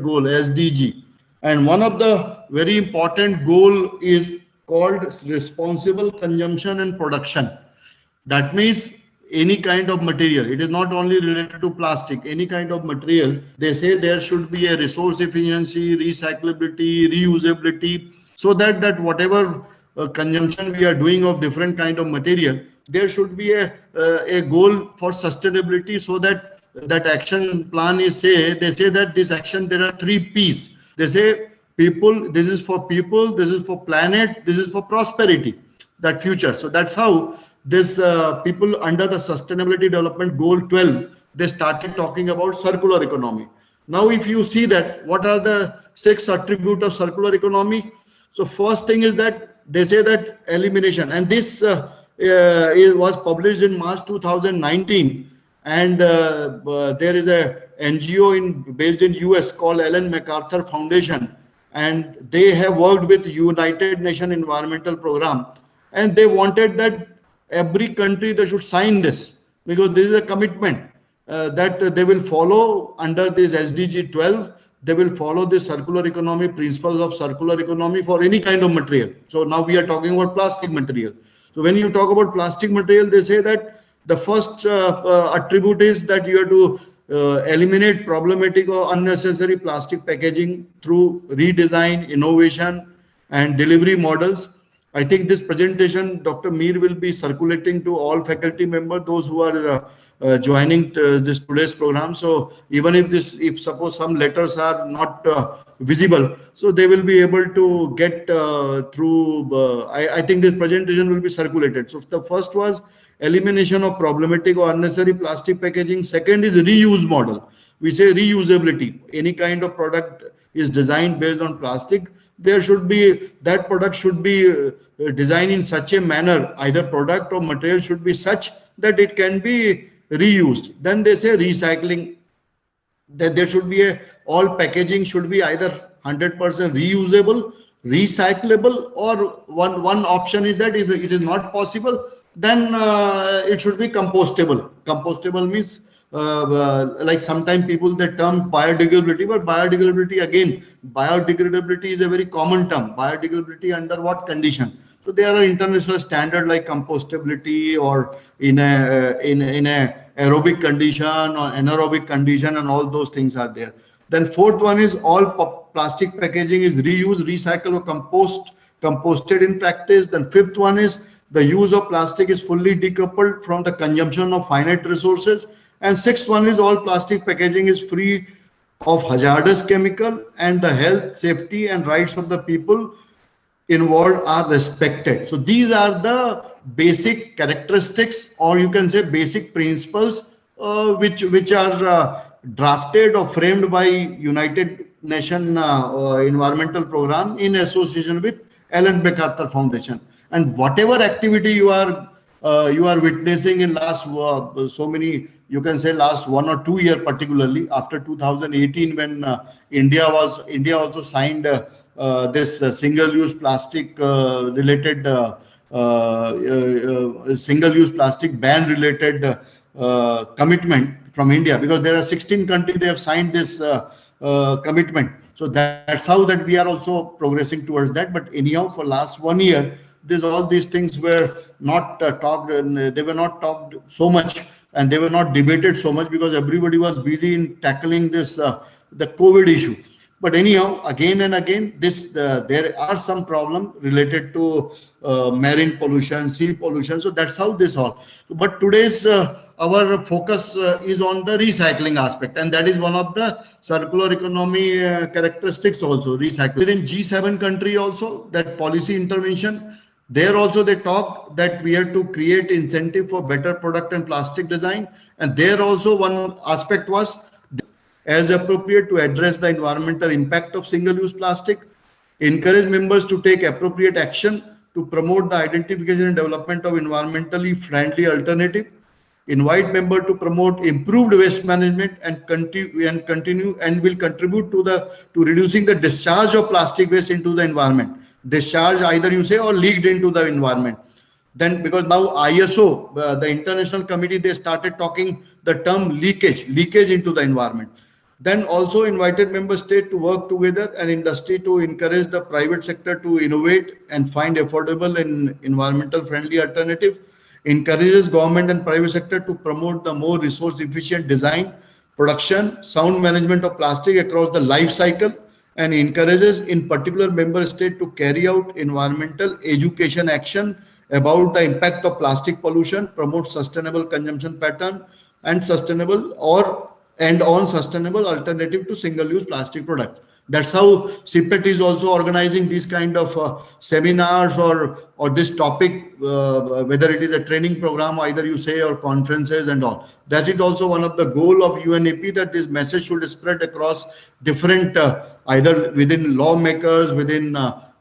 Goal SDG, and one of the very important goal is called responsible consumption and production. That means any kind of material. It is not only related to plastic. Any kind of material. They say there should be a resource efficiency, recyclability, reusability, so that whatever consumption we are doing of different kind of material, there should be a goal for sustainability, so that that action plan is say, they say that this action, there are three P's. They say people, this is for people, this is for planet, this is for prosperity, that future. So that's how this people under the Sustainability Development Goal 12, they started talking about circular economy. Now, if you see that, what are the 6 attributes of circular economy? So first thing is that they say that elimination, and this was published in March 2019, and there is a NGO based in US called Ellen MacArthur Foundation, and they have worked with United Nations Environmental Program, and they wanted that every country they should sign this, because this is a commitment that they will follow under this SDG 12. They will follow the circular economy principles of circular economy for any kind of material. So now we are talking about plastic material. So when you talk about plastic material, they say that the first attribute is that you have to eliminate problematic or unnecessary plastic packaging through redesign, innovation, and delivery models. I think this presentation, Dr. Mir will be circulating to all faculty members, those who are joining this today's program. So even if suppose some letters are not visible, so they will be able to get through. I think this presentation will be circulated. So the first was elimination of problematic or unnecessary plastic packaging. Second is reuse model. We say reusability. Any kind of product is designed based on plastic, there should be, that product should be designed in such a manner, either product or material should be such that it can be reused. Then they say recycling, that there should be all packaging should be either 100% reusable, recyclable, or one option is that if it is not possible, then it should be compostable. Compostable means like sometimes people they term biodegradability, but biodegradability, again, biodegradability is a very common term. Biodegradability under what condition? So there are international standard like compostability, or in a aerobic condition or anaerobic condition, and all those things are there. Then fourth one is all plastic packaging is reused, recycled, or composted in practice. Then fifth one is the use of plastic is fully decoupled from the consumption of finite resources. And sixth one is all plastic packaging is free of hazardous chemical, and the health, safety, and rights of the people involved are respected. So these are the basic characteristics, or you can say basic principles, which are drafted or framed by United Nations Environmental Program in association with Ellen MacArthur Foundation. And whatever activity you are witnessing in last so many, you can say last 1 or 2 years, particularly after 2018, when India also signed this single-use plastic related single-use plastic ban related commitment from India, because there are 16 countries they have signed this commitment. So that's how that we are also progressing towards that. But anyhow, for last 1 year, all these things were not talked, and they were not talked so much, and they were not debated so much, because everybody was busy in tackling this the COVID issue. But anyhow, again and again, there are some problems related to marine pollution, sea pollution. So that's how this all. But today's our focus is on the recycling aspect, and that is one of the circular economy characteristics also, recycling. Within G7 country also, that policy intervention, there also they talk that we have to create incentive for better product and plastic design. And there also one aspect was, as appropriate to address the environmental impact of single-use plastic, encourage members to take appropriate action to promote the identification and development of environmentally friendly alternative, invite members to promote improved waste management, and continue and will contribute to reducing the discharge of plastic waste into the environment. Discharge, either you say, or leaked into the environment. Then, because now ISO, the international committee, they started talking the term leakage into the environment. Then also invited member state to work together and industry to encourage the private sector to innovate and find affordable and environmental friendly alternative. Encourages government and private sector to promote the more resource efficient design, production, sound management of plastic across the life cycle, and encourages in particular member state to carry out environmental education action about the impact of plastic pollution, promote sustainable consumption pattern and sustainable or and on sustainable alternative to single-use plastic products. That's how CPET is also organizing these kind of seminars or this topic, whether it is a training program, either you say, or conferences and all. That is also one of the goal of UNEP, that this message should spread across different, either within lawmakers, within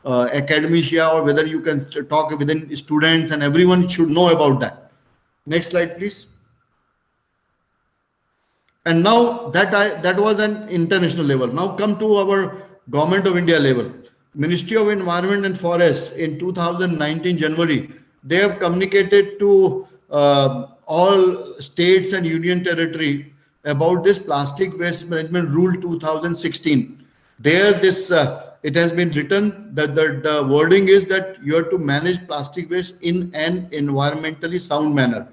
academia, or whether you can talk within students, and everyone should know about that. Next slide, please. And now that was an international level. Now come to our Government of India level. Ministry of Environment and Forest in 2019 January, they have communicated to all states and union territory about this plastic waste management rule 2016. There this it has been written that the wording is that you have to manage plastic waste in an environmentally sound manner.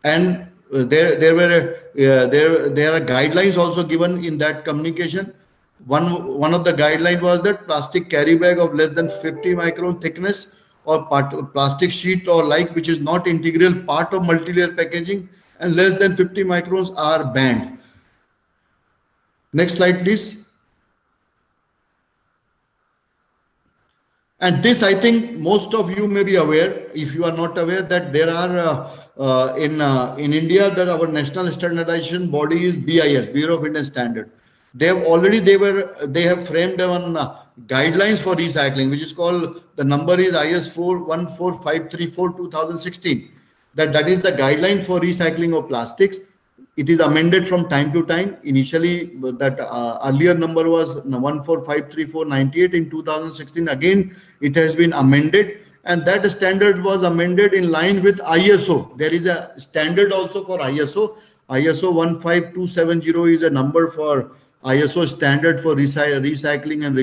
And there are guidelines also given in that communication. One of the guidelines was that plastic carry bag of less than 50 micron thickness or plastic sheet or like which is not integral part of multi-layer packaging and less than 50 microns are banned. Next slide, please. And this, I think most of you may be aware, if you are not aware, that there are in India, that our national standardization body is BIS, Bureau of Indian Standard. They have framed on guidelines for recycling, which is called, the number is IS 414534 2016. That is the guideline for recycling of plastics. It is amended from time to time. Initially, that earlier number was 1453498 in 2016. Again, it has been amended, and that standard was amended in line with ISO. There is a standard also for ISO. ISO 15270 is a number for ISO standard for recycling and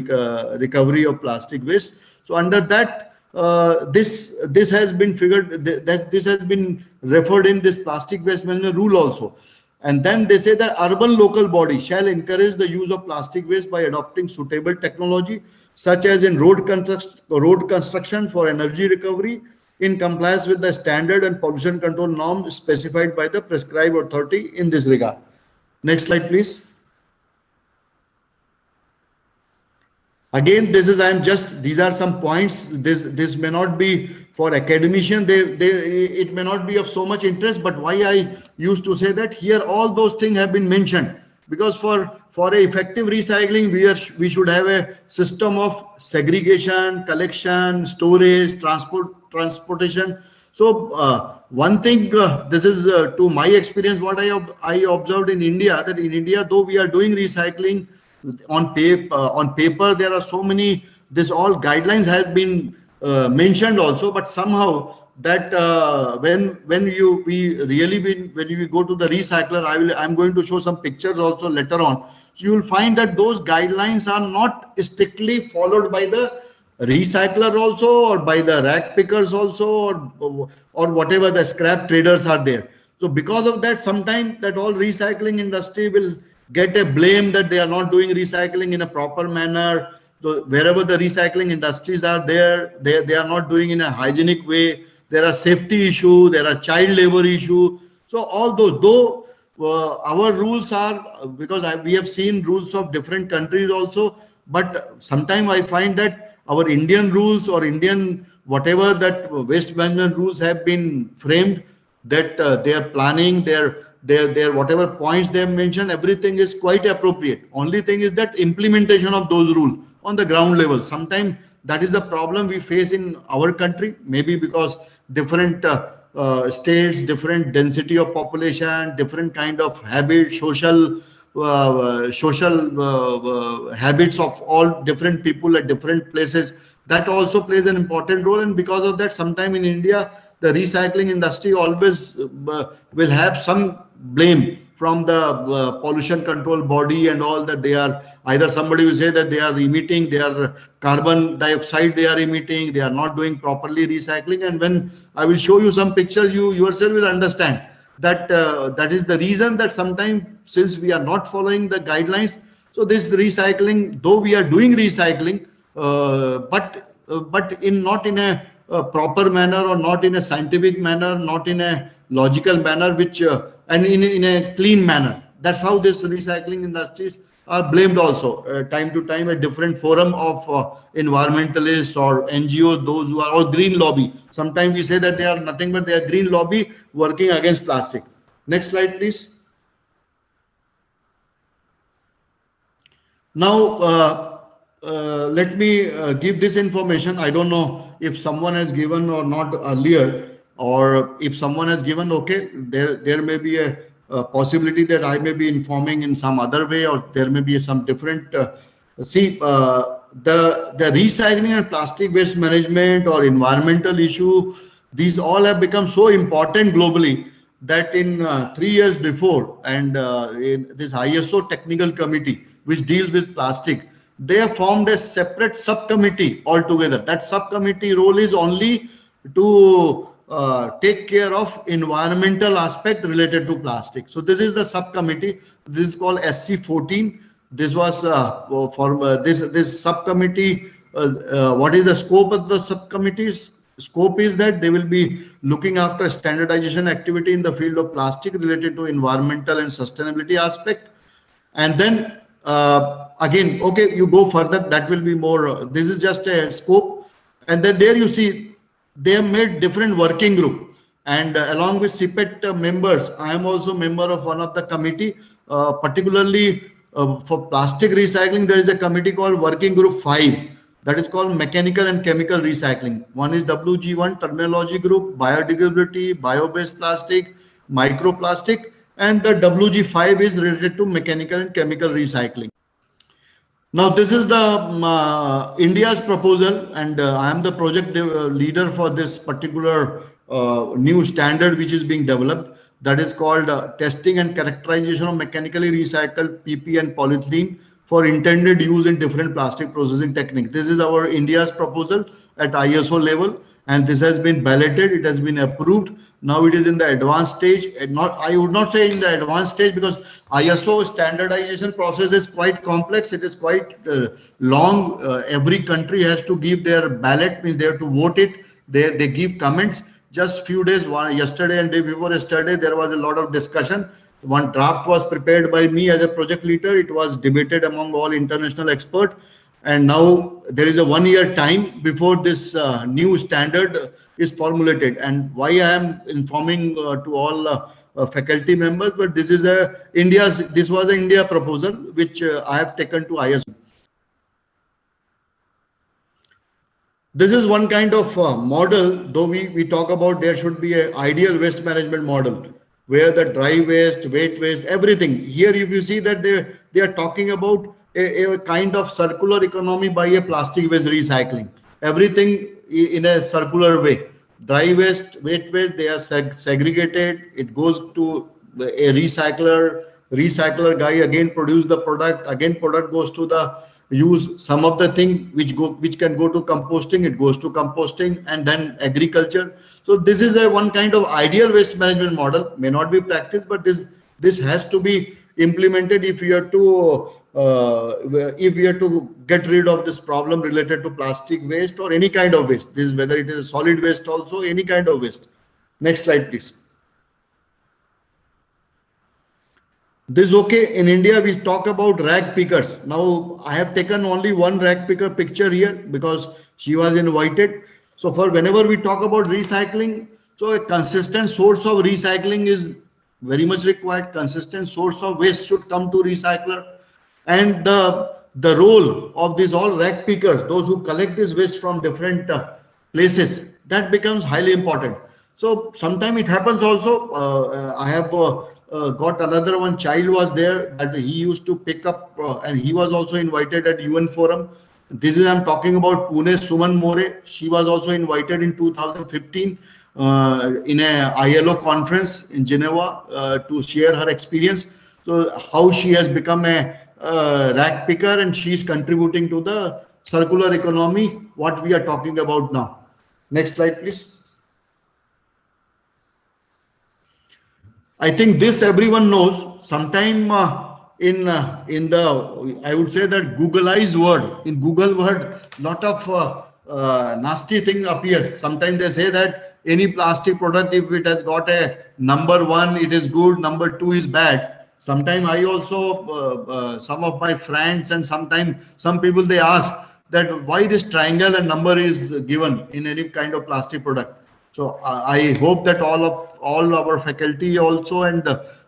recovery of plastic waste. So under that, this has been figured, that this has been referred in this plastic waste management rule also. And then they say that urban local body shall encourage the use of plastic waste by adopting suitable technology, such as in road construction for energy recovery, in compliance with the standard and pollution control norms specified by the prescribed authority in this regard. Next slide, please. Again, these are some points. This may not be for academician, it may not be of so much interest, but why I used to say that here all those things have been mentioned, because for a effective recycling we should have a system of segregation, collection, storage, transportation. So one thing, this is to my experience, what I observed in India, that in India, though we are doing recycling on paper, there are so many, all guidelines have been mentioned also, but somehow that when we go to the recycler, I'm going to show some pictures also later on. So you will find that those guidelines are not strictly followed by the recycler also, or by the rag pickers also, or whatever the scrap traders are there. So because of that, sometimes that all recycling industry will get a blame that they are not doing recycling in a proper manner. So wherever the recycling industries are there, they are not doing in a hygienic way. There are safety issue, there are child labor issue. So all those, though our rules are, because we have seen rules of different countries also, but sometimes I find that our Indian rules or Indian whatever that waste management rules have been framed, that their planning, their whatever points they have mentioned, everything is quite appropriate. Only thing is that implementation of those rules on the ground level, sometimes that is the problem we face in our country, maybe because different states, different density of population, different kind of habits, social habits of all different people at different places. That also plays an important role, and because of that, sometime in India, the recycling industry always will have some blame from the pollution control body and all, that they are either, somebody will say that they are emitting, they are carbon dioxide, they are emitting, they are not doing properly recycling. And when I will show you some pictures, you yourself will understand that that is the reason, that sometimes since we are not following the guidelines, so this recycling, though we are doing recycling, but in not in a proper manner, or not in a scientific manner, not in a logical manner, which and in a clean manner. That's how this recycling industries are blamed also, time to time, a different forum of environmentalists or NGOs, those who are, or green lobby. Sometimes we say that they are nothing but they are green lobby working against plastic. Next slide, please. Now, let me give this information. I don't know if someone has given or not earlier, or if someone has given, okay, there may be a possibility that I may be informing in some other way, or there may be some different. The recycling and plastic waste management or environmental issue, these all have become so important globally, that in 3 years before, and in this ISO technical committee which deals with plastic, they have formed a separate subcommittee altogether. That subcommittee role is only to take care of environmental aspect related to plastic. So this is the subcommittee. This is called SC14. This was for this subcommittee. What is the scope of the subcommittees? Scope is that they will be looking after standardization activity in the field of plastic related to environmental and sustainability aspect. And then again, okay, you go further, that will be more, this is just a scope. And then there you see, they have made different working group. And along with CPET members, I am also member of one of the committee, particularly for plastic recycling. There is a committee called Working Group 5, that is called Mechanical and Chemical Recycling. One is WG1, Terminology Group, Biodegradability, Bio-based plastic, Microplastic, and the WG5 is related to mechanical and chemical recycling. Now, this is the India's proposal, and I am the project leader for this particular new standard which is being developed. That is called Testing and Characterization of Mechanically Recycled PP and Polyethylene for intended use in different plastic processing techniques. This is our India's proposal at ISO level, and this has been balloted. It has been approved. Now it is in the advanced stage. And not, I would not say in the advanced stage, because ISO standardization process is quite complex. It is quite long. Every country has to give their ballot, means they have to vote it. They give comments. Just few days, yesterday and day before yesterday, there was a lot of discussion. One draft was prepared by me as a project leader. It was debated among all international experts. And now there is a 1 year time before this new standard is formulated. And why I am informing to all faculty members, but this is this was an India proposal which I have taken to ISO. This is one kind of model, though we talk about there should be an ideal waste management model where the dry waste, wet waste, everything. Here, if you see that they are talking about a kind of circular economy by a plastic waste recycling. Everything in a circular way. Dry waste, wet waste, they are segregated. It goes to a recycler. Recycler guy again produce the product. Again, product goes to the use. Some of the thing which can go to composting, it goes to composting, and then agriculture. So this is a one kind of ideal waste management model. May not be practiced, but this has to be implemented if you have to get rid of this problem related to plastic waste or any kind of waste. This, whether it is a solid waste, also any kind of waste. Next slide, please. This is okay. In India, we talk about rag pickers. Now, I have taken only one rag picker picture here because she was invited. So for whenever we talk about recycling, so a consistent source of recycling is very much required. Consistent source of waste should come to recycler. And the role of these all rag pickers, those who collect this waste from different places, that becomes highly important. So sometimes it happens also. I have got another one child was there that he used to pick up and he was also invited at UN forum. This is, I'm talking about Pune, Suman More. She was also invited in 2015 in a ILO conference in Geneva to share her experience. So how she has become a rack picker, and she is contributing to the circular economy, what we are talking about now. Next slide, please. I think this everyone knows. Sometime in the, I would say that Googleized word, in Google word, lot of nasty thing appears. Sometimes they say that any plastic product, if it has got a number one, it is good. Number two is bad. Sometimes I also, some of my friends and sometimes some people, they ask that why this triangle and number is given in any kind of plastic product. So I hope that all our faculty also and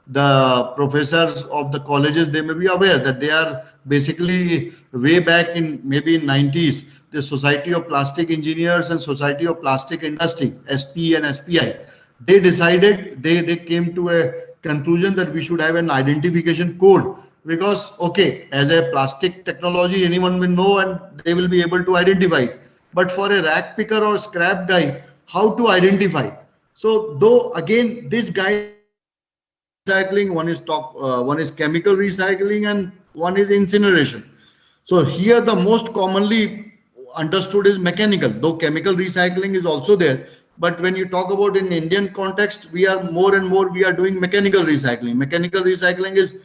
the professors of the colleges, they may be aware that they are basically way back in maybe in 90s, the Society of Plastic Engineers and Society of Plastic Industry, SP and SPI, they decided, they came to a conclusion that we should have an identification code, because okay, as a plastic technology, anyone will know and they will be able to identify. But for a rack picker or scrap guy, how to identify? So though again, this guideline recycling, one is chemical recycling and one is incineration. So here the most commonly understood is mechanical, though chemical recycling is also there. But when you talk about in Indian context, we are more and more we are doing mechanical recycling. Mechanical recycling is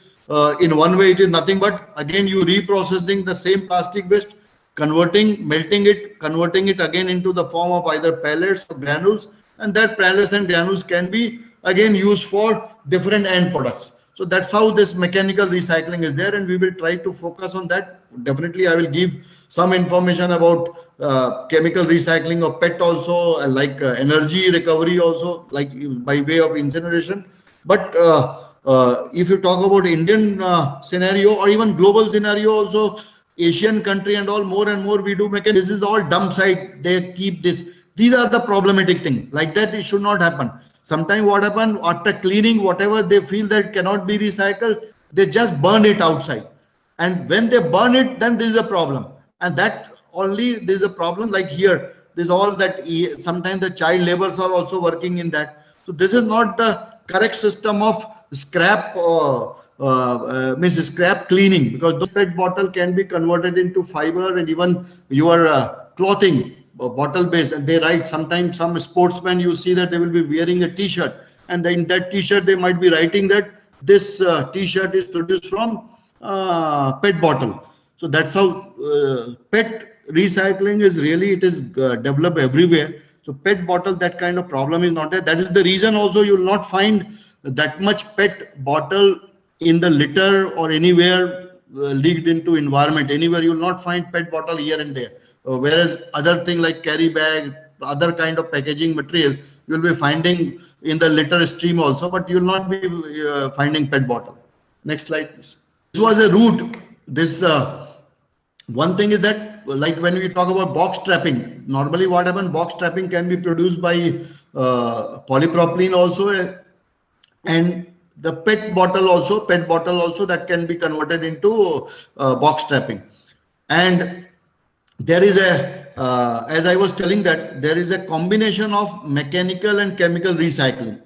in one way it is nothing but again you reprocessing the same plastic waste, melting it, converting it again into the form of either pellets or granules, and that pellets and granules can be again used for different end products. So that's how this mechanical recycling is there, and we will try to focus on that. Definitely, I will give some information about chemical recycling of PET also, like energy recovery also, like by way of incineration. But if you talk about Indian scenario or even global scenario also, Asian country and all, more and more we do mechanical. This is all dump site. They keep this. These are the problematic thing. Like that, it should not happen. Sometimes what happen after cleaning, whatever they feel that cannot be recycled, they just burn it outside. And when they burn it, then this is a problem. And that only there is a problem. Like here, there's all that. Sometimes the child laborers are also working in that. So this is not the correct system of scrap means scrap cleaning, because the PET bottle can be converted into fiber, and even your clothing bottle base. And they write, sometimes some sportsmen, you see that they will be wearing a t-shirt, and in that t-shirt they might be writing that this t-shirt is produced from PET bottle. So that's how PET recycling is really, it is developed everywhere. So PET bottle, that kind of problem is not there. That is the reason also you will not find that much PET bottle in the litter or anywhere leaked into environment. Anywhere you will not find PET bottle here and there. Whereas other thing like carry bag, other kind of packaging material, you will be finding in the litter stream also, but you will not be finding PET bottle. Next slide, please. This was a route. This one thing is that, like when we talk about box trapping, normally what happens, box trapping can be produced by polypropylene also, and the PET bottle also that can be converted into box trapping. And there is a as I was telling, that there is a combination of mechanical and chemical recycling.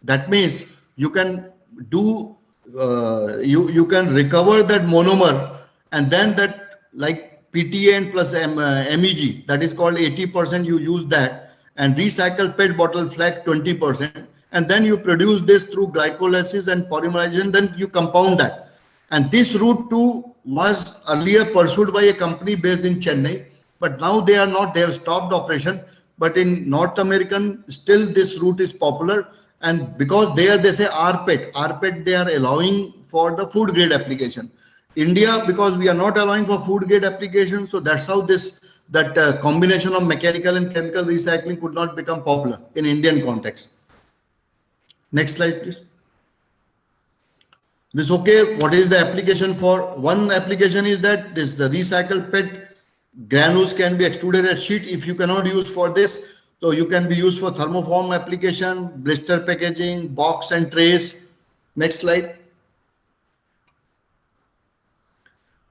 That means you can do you can recover that monomer, and then that like PTA plus MEG, that is called 80%, you use that, and recycle PET bottle flake 20%, and then you produce this through glycolysis and polymerization, then you compound that. And this route too was earlier pursued by a company based in Chennai, but now they are not, they have stopped operation. But in North American, still this route is popular. And because there they say rpet they are allowing for the food grade application. India, because we are not allowing for food grade application, so that's how that combination of mechanical and chemical recycling could not become popular in Indian context. Next slide, please. This, okay, what is the application for? One application is that this the recycled PET granules can be extruded as sheet. If you cannot use for this, so you can be used for thermoform application, blister packaging, box and trays. Next slide.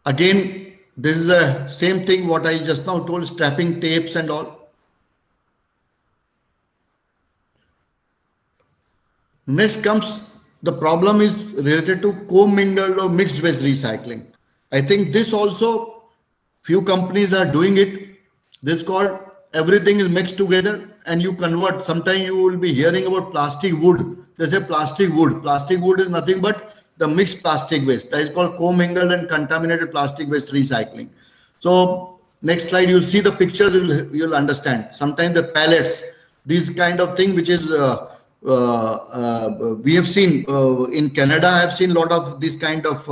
Again, This is the same thing what I just now told, strapping tapes and all. Next comes the problem is related to commingled or mixed waste recycling. I think this also few companies are doing it. This is called everything is mixed together and you convert. Sometimes you will be hearing about plastic wood. They say plastic wood. Plastic wood is nothing but the mixed plastic waste. That is called commingled and contaminated plastic waste recycling. So next slide, you'll see the pictures, you'll understand. Sometimes the pallets, these kind of thing, which is we have seen in Canada. I have seen a lot of this kind of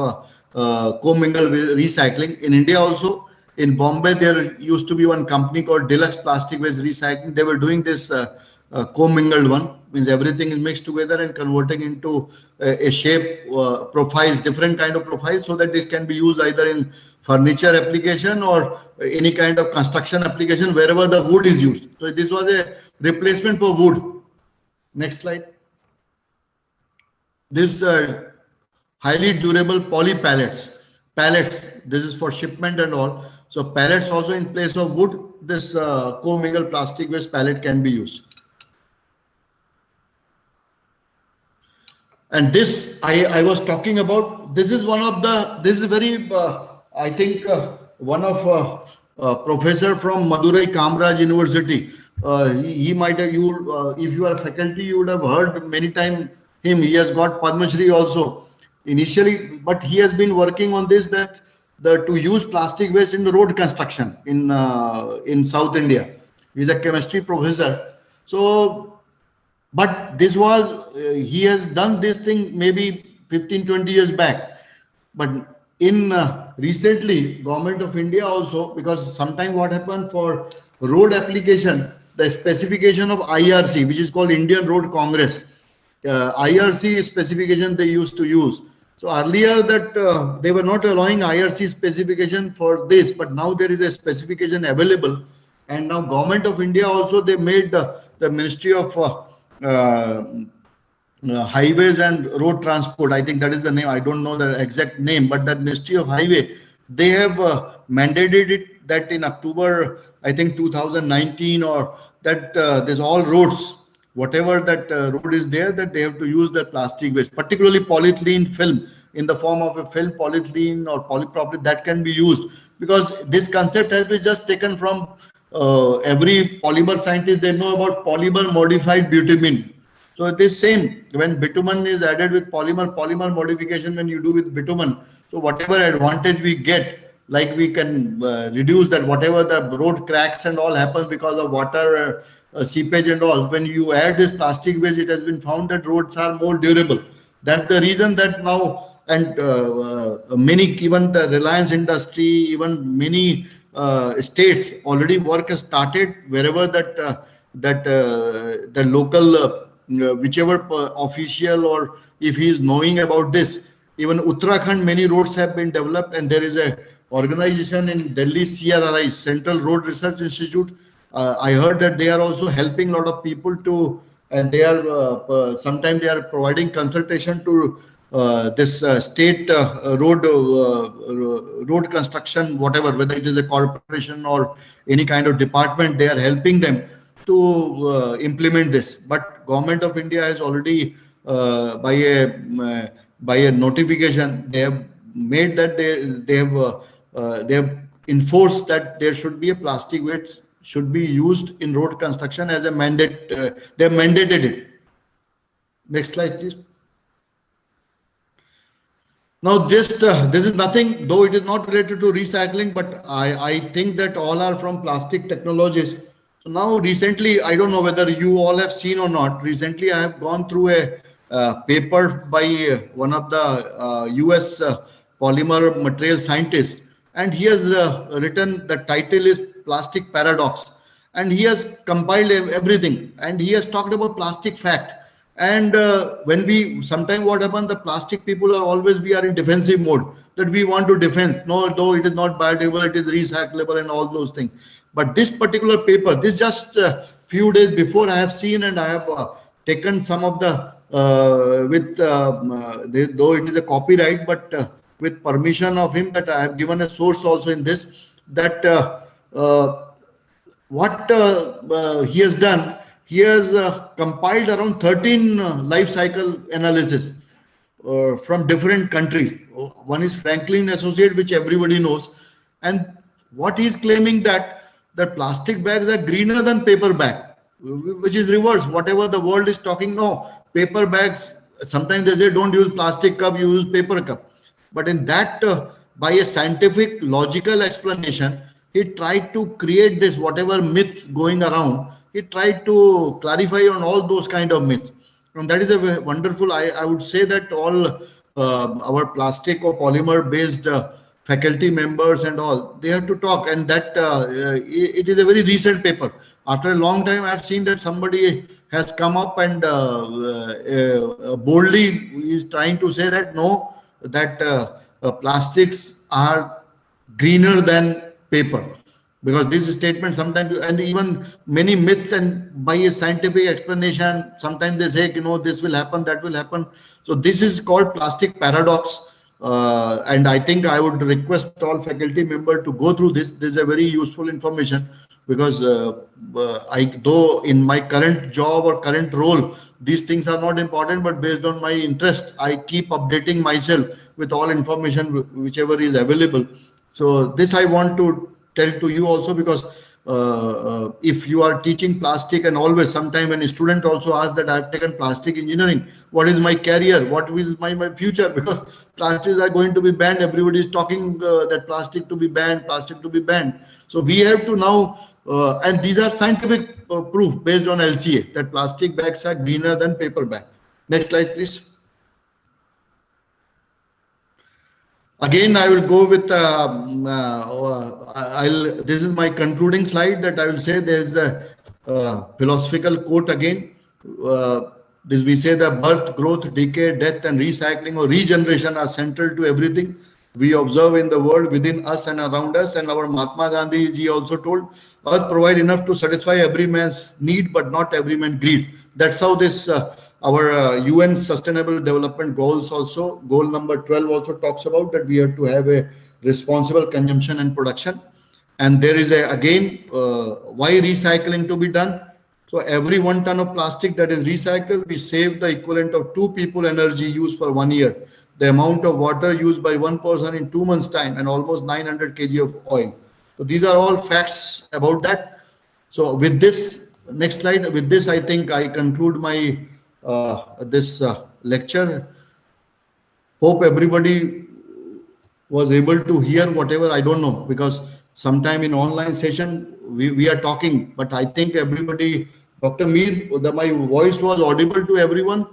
commingled recycling. In India also, in Bombay, there used to be one company called Deluxe Plastic Waste Recycling. They were doing this commingled one, means everything is mixed together and converting into a shape, profiles, different kind of profiles, so that this can be used either in furniture application or any kind of construction application wherever the wood is used. So this was a replacement for wood. Next slide. This highly durable poly pallets. Pallets, this is for shipment and all. So pallets also in place of wood, this commingled plastic waste pallet can be used. And this I was talking about, this is one of the, this is very, I think one of professor from Madurai Kamraj University. He might have, you, if you are faculty, you would have heard many times him. He has got Padma Shri also initially, but he has been working on this, that to use plastic waste in the road construction in South India. He's a chemistry professor. So, but this was, he has done this thing maybe 15-20 years back. But in recently, Government of India also, because sometime what happened for road application, the specification of IRC, which is called Indian Road Congress, IRC specification they used to use. So earlier that they were not allowing IRC specification for this, but now there is a specification available. And now Government of India also, they made the Ministry of Highways and Road Transport, I think that is the name, I don't know the exact name, but that Ministry of Highway, they have mandated it that in October, I think 2019, or that there's all roads, whatever that road is there, that they have to use that plastic waste, particularly polyethylene film, in the form of a film, polyethylene or polypropylene, that can be used, because this concept has been just taken from every polymer scientist. They know about polymer modified bitumen. So it is same when bitumen is added with polymer modification, when you do with bitumen, so whatever advantage we get, like we can reduce that, whatever the road cracks and all happens because of water seepage and all, when you add this plastic waste, it has been found that roads are more durable. That's the reason that now, and many, even the Reliance industry, even many states already work has started wherever that the local whichever official, or if he is knowing about this. Even Uttarakhand, many roads have been developed, and there is a organization in Delhi, CRRI, Central Road Research Institute. I heard that they are also helping a lot of people to, and they are sometimes they are providing consultation to this state road construction, whatever, whether it is a corporation or any kind of department, they are helping them to implement this. But Government of India has already by a notification, they have made that they have enforced that there should be a plastic waste should be used in road construction as a mandate. They have mandated it. Next slide, please. Now this is nothing, though it is not related to recycling, but I think that all are from plastic technologies. So now recently, I don't know whether you all have seen or not, recently I have gone through a paper by one of the US polymer material scientists, and he has written, the title is Plastic Paradox, and he has compiled everything, and he has talked about plastic fact. And when we, sometimes what happens, the plastic people are always, we are in defensive mode, that we want to defend, no, though it is not biodegradable, it is recyclable and all those things. But this particular paper, this just few days before I have seen, and I have taken some of the though it is a copyright, but with permission of him, that I have given a source also in this, that what he has done, he has compiled around 13 life cycle analysis from different countries. One is Franklin Associate, which everybody knows, and what he's claiming that plastic bags are greener than paper bag, which is reverse. Whatever the world is talking, no, paper bags. Sometimes they say don't use plastic cup, you use paper cup. But in that, by a scientific, logical explanation, he tried to create this whatever myths going around. He tried to clarify on all those kind of myths, and that is a wonderful. I would say that all our plastic or polymer based faculty members and all, they have to talk, and that it is a very recent paper. After a long time, I have seen that somebody has come up and boldly is trying to say that no, that plastics are greener than paper, because this statement sometimes, and even many myths, and by a scientific explanation, sometimes they say, this will happen, that will happen. So this is called plastic paradox, and I think I would request all faculty member to go through this. This is a very useful information, because though in my current job or current role, these things are not important, but based on my interest, I keep updating myself with all information whichever is available. So this I want to tell to you also, because if you are teaching plastic, and always sometime when a student also asks that I've taken plastic engineering, what is my career, what will my future, because plastics are going to be banned. Everybody is talking that plastic to be banned, plastic to be banned. So we have to now, and these are scientific proof based on LCA, that plastic bags are greener than paper bag. Next slide, please. Again, I will go with, this is my concluding slide, that I will say there is a philosophical quote again. This we say that birth, growth, decay, death, and recycling or regeneration are central to everything we observe in the world within us and around us. And our Mahatma Gandhi, he also told, earth provide enough to satisfy every man's need, but not every man greed. That's how this our UN Sustainable Development Goals also, goal number 12 also talks about that we have to have a responsible consumption and production. And there is a, again, why recycling to be done. So every 1 ton of plastic that is recycled, we save the equivalent of 2 people energy used for 1 year, the amount of water used by 1 person in 2 months time, and almost 900 kg of oil. So these are all facts about that. So with this, next slide, with this I think I conclude my this lecture. Hope everybody was able to hear whatever, I don't know, because sometime in online session we are talking, but I think everybody, Dr. Mir, my voice was audible to everyone.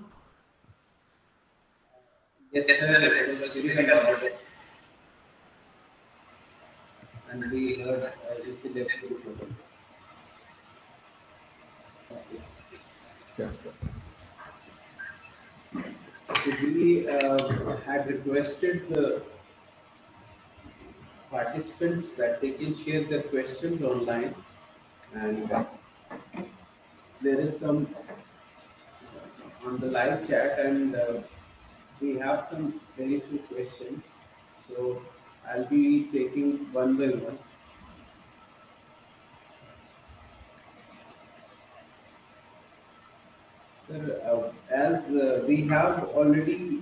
Yes, sir. It was very well audible. And we heard each and every problem. Yeah. We had requested the participants that they can share their questions online, and there is some on the live chat, and we have some very few questions. So I'll be taking one by one. Sir, as we have already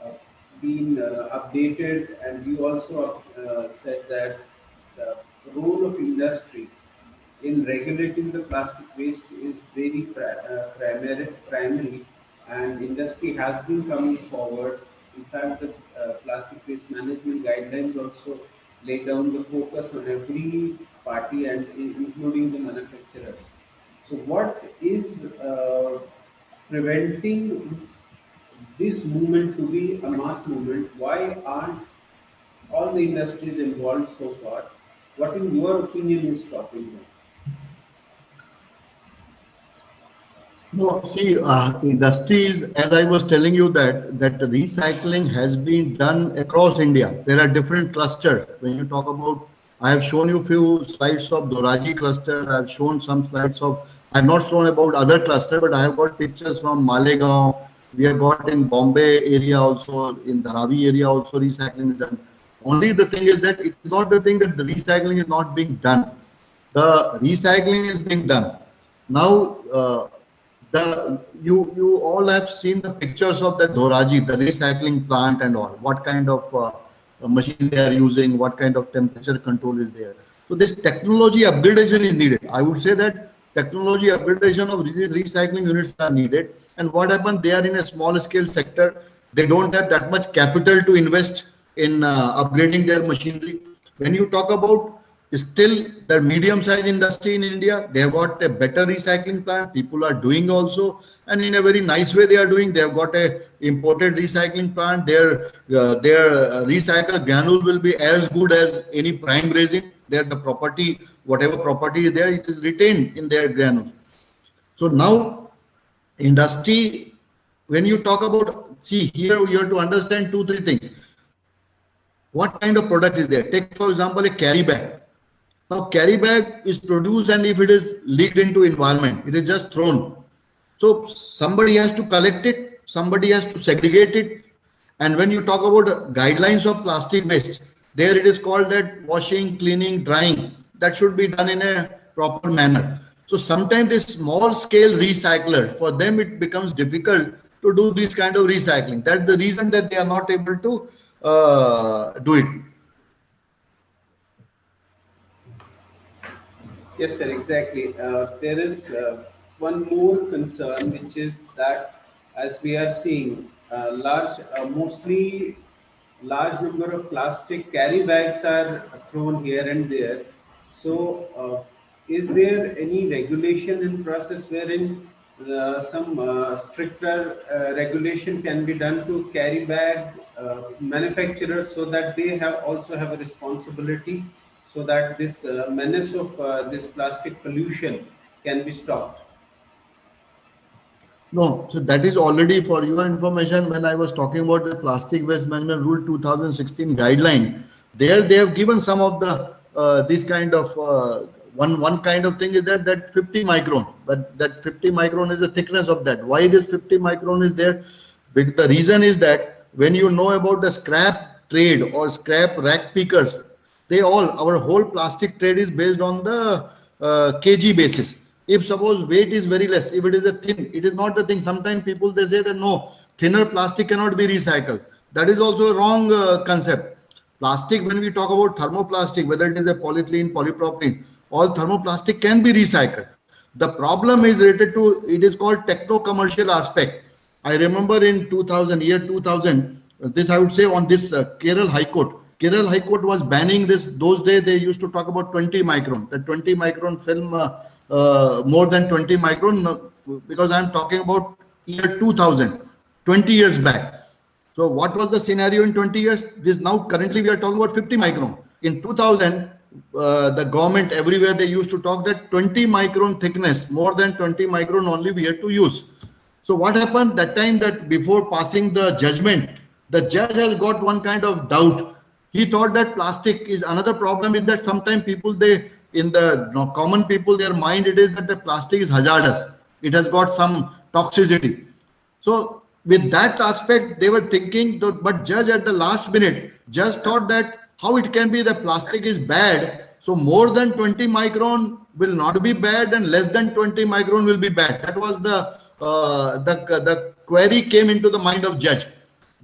uh, been updated, and you also said that the role of industry in regulating the plastic waste is very primary, and industry has been coming forward. In fact, the plastic waste management guidelines also lay down the focus on every party, and including the manufacturers. So, what is preventing this movement to be a mass movement? Why aren't all the industries involved so far? What, in your opinion, is stopping them? No, see, industries, as I was telling you that recycling has been done across India. There are different clusters. When you talk about, I have shown you few slides of Doraji cluster. I have shown some slides of, I have not shown about other cluster, but I have got pictures from Malegaon, We have got in Bombay area also, in Dharavi area also recycling is done. Only the thing is that it is not the thing that the recycling is not being done. The recycling is being done. Now, the you all have seen the pictures of the Dhoraji, the recycling plant and all. What kind of machine they are using, what kind of temperature control is there. So this technology upgradation is needed. I would say that technology upgradation of these recycling units are needed. And what happened? They are in a small scale sector. They don't have that much capital to invest in upgrading their machinery. When you talk about still the medium sized industry in India, they have got a better recycling plant. People are doing also, and in a very nice way they are doing. They have got a imported recycling plant. Their recycled granule will be as good as any prime resin. There the property, whatever property is there, it is retained in their granules. So now industry, when you talk about, see here you have to understand two three things. What kind of product is there? Take for example a carry bag. Now carry bag is produced, and if it is leaked into environment, it is just thrown. So somebody has to collect it, somebody has to segregate it. And when you talk about guidelines of plastic waste, there it is called that washing, cleaning, drying. That should be done in a proper manner. So sometimes this small scale recycler, for them it becomes difficult to do this kind of recycling. That's the reason that they are not able to do it. Yes, sir, exactly. There is one more concern, which is that as we are seeing mostly large number of plastic carry bags are thrown here and there. So, is there any regulation in process wherein some stricter regulation can be done to carry bag manufacturers so that they have also have a responsibility so that this menace of this plastic pollution can be stopped? No, so that is already for your information. When I was talking about the Plastic Waste Management Rule 2016 guideline, there they have given some of the this kind of one kind of thing is that 50 micron, but that 50 micron is the thickness of that. Why this 50 micron is there? The reason is that when you know about the scrap trade or scrap rack pickers, they all, our whole plastic trade is based on the kg basis. If suppose weight is very less, if it is a thin, it is not the thing. Sometimes people they say that no, thinner plastic cannot be recycled. That is also a wrong concept. Plastic, when we talk about thermoplastic, whether it is a polyethylene, polypropylene, all thermoplastic can be recycled. The problem is related to, it is called techno commercial aspect. I remember in 2000, year 2000, this I would say on this Kerala High Court. Kerala High Court was banning this. Those days they used to talk about 20 micron. The 20 micron film, more than 20 micron, because I am talking about year 2000, 20 years back. So what was the scenario in 20 years? This now currently we are talking about 50 micron. In 2000, the government everywhere they used to talk that 20 micron thickness, more than 20 micron only we had to use. So what happened that time, that before passing the judgment, the judge has got one kind of doubt. He thought that plastic is another problem is that sometimes people they in the common people their mind it is that the plastic is hazardous. It has got some toxicity. So with that aspect, they were thinking, but judge at the last minute just thought that how it can be the plastic is bad. So more than 20 micron will not be bad, and less than 20 micron will be bad. That was the query came into the mind of judge.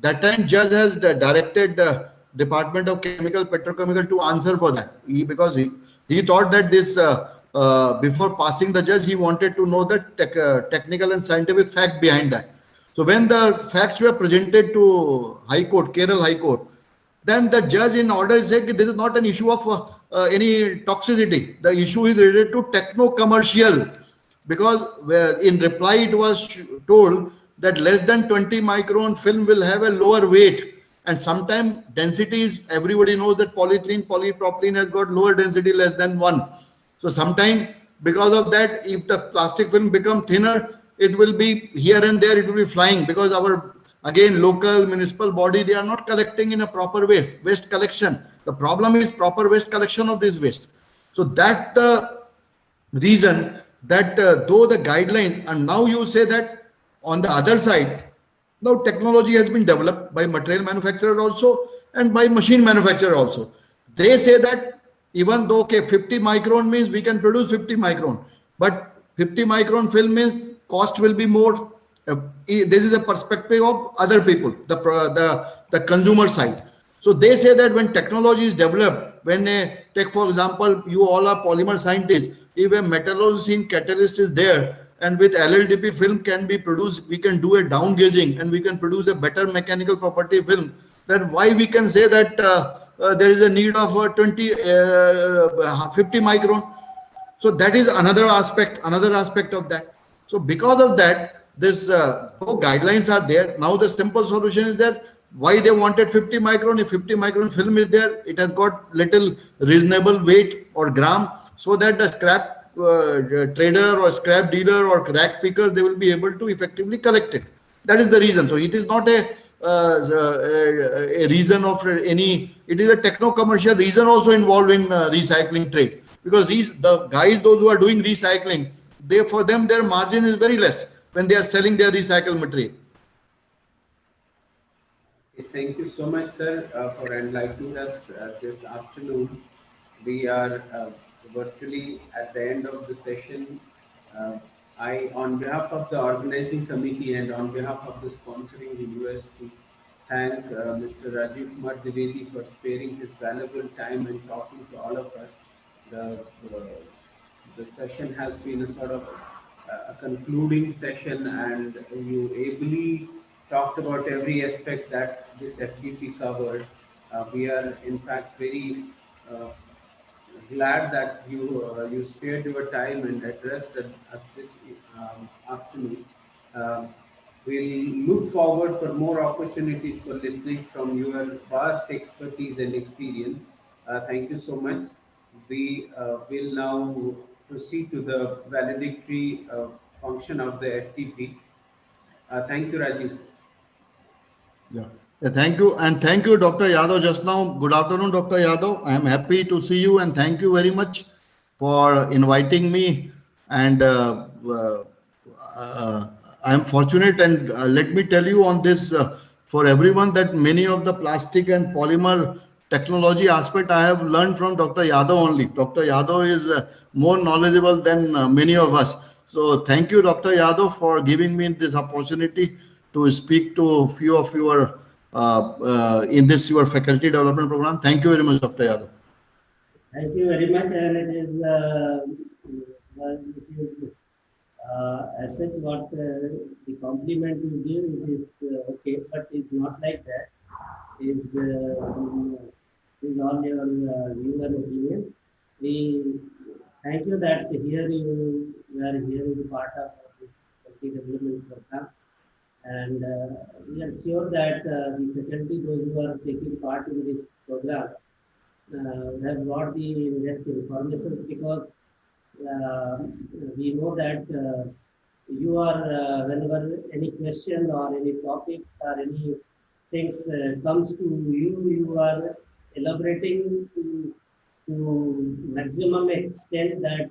That time judge has directed the Department of Chemical Petrochemical to answer for that. Because he thought that this before passing the judge, he wanted to know the technical and scientific fact behind that. So when the facts were presented to High Court, Kerala High Court, then the judge in order said this is not an issue of any toxicity. The issue is related to techno-commercial, because in reply it was told that less than 20 micron film will have a lower weight, and sometimes densities, everybody knows that polyethylene, polypropylene has got lower density less than 1. So sometimes because of that, if the plastic film become thinner, it will be here and there, it will be flying, because our again local municipal body they are not collecting in a proper waste collection. The problem is proper waste collection of this waste. So that the reason that though the guidelines, and now you say that on the other side Now technology has been developed by material manufacturer also and by machine manufacturer also. They say that even though, okay, 50 micron means we can produce 50 micron, but 50 micron film means cost will be more. This is a perspective of other people, the consumer side. So they say that when technology is developed, when take for example, you all are polymer scientists, if a metallocene catalyst is there and with LLDP film can be produced, we can do a down gauging and we can produce a better mechanical property film. Then why we can say that there is a need of 50 micron? So that is another aspect of that. So because of that, this though guidelines are there, now the simple solution is there. Why they wanted 50 micron? If 50 micron film is there, it has got little reasonable weight or gram, so that the scrap trader or scrap dealer or crack pickers, they will be able to effectively collect it. That is the reason. So it is not a reason of any, it is a techno commercial reason also involved in recycling trade, because the guys, those who are doing recycling, they, for them, their margin is very less when they are selling their recycled material. Thank you so much, sir, for enlightening us this afternoon. We are virtually at the end of the session. Uh, I, on behalf of the organizing committee and on behalf of the sponsoring university, thank Mr. Rajiv Kumar Dwivedi for sparing his valuable time and talking to all of us. The session has been a sort of a concluding session, and you ably talked about every aspect that this FDP covered. We are, in fact, very uh, glad that you spared your time and addressed us this afternoon. Um, we'll look forward for more opportunities for listening from your vast expertise and experience. Thank you so much. We will now proceed to the valedictory function of the FTP. Thank you, Rajiv, sir. Yeah. Yeah, thank you. And thank you, Dr. Yadav, just now. Good afternoon, Dr. Yadav. I am happy to see you and thank you very much for inviting me. And I am fortunate, and let me tell you on this for everyone, that many of the plastic and polymer technology aspect I have learned from Dr. Yadav only. Dr. Yadav is more knowledgeable than many of us. So thank you, Dr. Yadav, for giving me this opportunity to speak to a few of your in this your faculty development program. Thank you very much, Dr. Yadav. Thank you very much, and it is as such what the compliment you give is okay, but it's not like that. Is all your opinion. We thank you that here you are here as part of this faculty development program. And we are sure that the faculty, those who are taking part in this program, have got the information, because we know that you are whenever any question or any topics or any things comes to you, you are elaborating to maximum extent that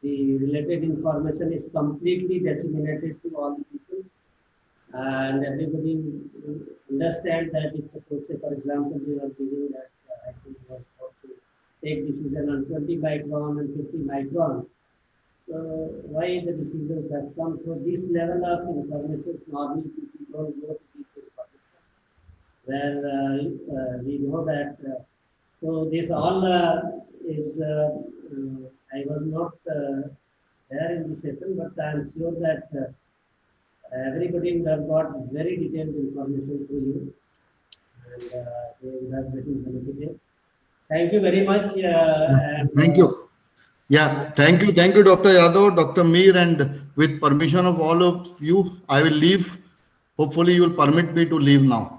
the related information is completely disseminated to all the people, and everybody understand that it's a process. For example, we are giving that I think was about to take decision on 20 micron and 50 micron. So why the decisions has come? So this level of information normally people don't go to this information, where we know that. So this all is. I was not there in the session, but I am sure that everybody would have got very detailed information to you, and they would have getting benefited. Thank you very much. Thank you. Yeah, thank you, Dr. Yadav, Dr. Mir, and with permission of all of you, I will leave. Hopefully, you will permit me to leave now.